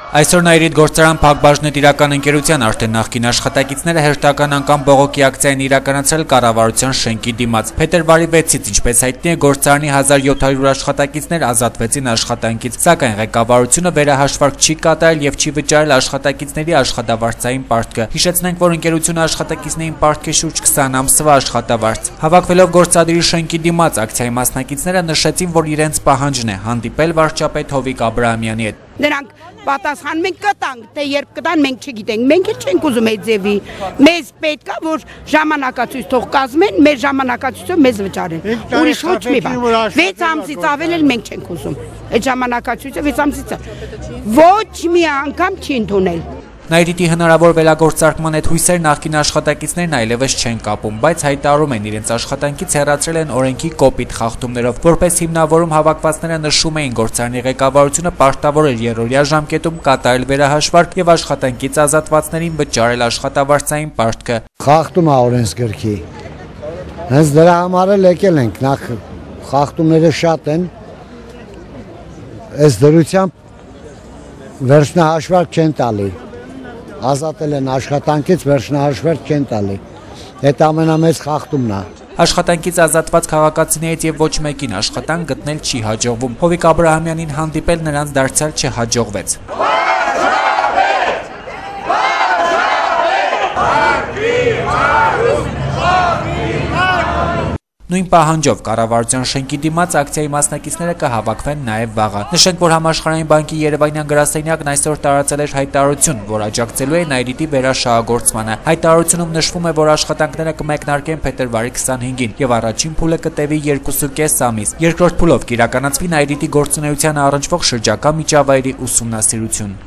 Այսօր Նայիրիտ գործարան Փակbaşnet իրական ընկերության արդեն նախկին աշխատակիցները հերթական անգամ բողոքի ակցիա են իրականացրել կառավարության շենքի դիմաց։ Փետրվարի 6-ից, ինչպես հայտնի է, գործարանի 1700 աշխատակիցներ ազատվեցին աշխատանքից, սակայն ղեկավարությունը վերահաշվարկ չի կատարել եւ չի վճարել աշխատակիցների աշխատավարձային պարտքը։ Հիշեցնենք, որ ընկերությունը աշխատակիցներին պարտք է շուրջ 20 ամսվա աշխատավարձ։ Հավաքվելով գործադիրի շենքի դիմաց ակցիայի մասնակիցները նշեցին, որ իրենց պահանջն է հանդիպել վարչապետ Հովիկ Աբրահամյանի հետ։ Նրանք պատասխան մենք կտանք, թե երբ կտան մենք չգիտենք, մենք էլ չենք ուզում այդ ձևի, մեզ պետք է որ ժամանակացույց թող կազմեն, մեր ժամանակացույցով մեզ վճարեն, ուրիշ ոչ մի բան, 6 ամսից ավել էլ մենք չենք ուզում, այդ ժամանակացույցը 6 ամսից ոչ մի անգամ չի ընդունել։ Նայիրիտի հնարավոր վերագործարկման այդ հույսեր նախկին աշխատակիցներն այլևս չեն կապում, բայց հայտարարում են իրենց աշխատանքից հեռացրել են օրենքի կոպիտ խախտումներով, որպես հիմնավորում հավաքվածները նշում էին գործարանի ղեկավարությունը պարտավոր էր երրորդյա ժամկետում կատարել վերահաշվարկ եւ աշխատանքից ազատվածներին վճարել աշխատավարձային պարտքը։ Խախտում է օրենսգրքի։ Հենց դրա համար էլ եկել ենք, նախ խախտումները շատ են, այս դրությամբ վերջնահաշվարկ չեն տալի։ Ազատել են աշխատանքից վերջնահաշվարկ չեն տալի։ Այդ ամենամեծ խախտումն է։ Աշխատանքից ազատված քաղաքացիներից եւ ոչ մեկին աշխատանք գտնել չի հաջողվում։ Հովիկ Աբրահամյանին հանդիպել նրանց դարձյալ չհաջողվեց։ Նույն պահանջով կառավարության շենքի դիմաց ակցիայի մասնակիցները կհավաքվեն նաև վաղը։ Նշենք, որ Համաշխարհային բանկի Երևանյան գրասենյակն այսօր տարածել էր հայտարարություն, որ աջակցելու է Նայիրիտի վերաշահագործմանը։ Հայտարարությունում նշվում է, որ աշխատանքները կմեկնարկեն փետրվարի 25-ին եւ առաջին փուլը կտևի 2.5 ամիս։ Երկրորդ փուլով կիրականացվի Նայիրիտի գործունեությանը առնչվող շրջակա միջավայրի ուսումնասիրություն։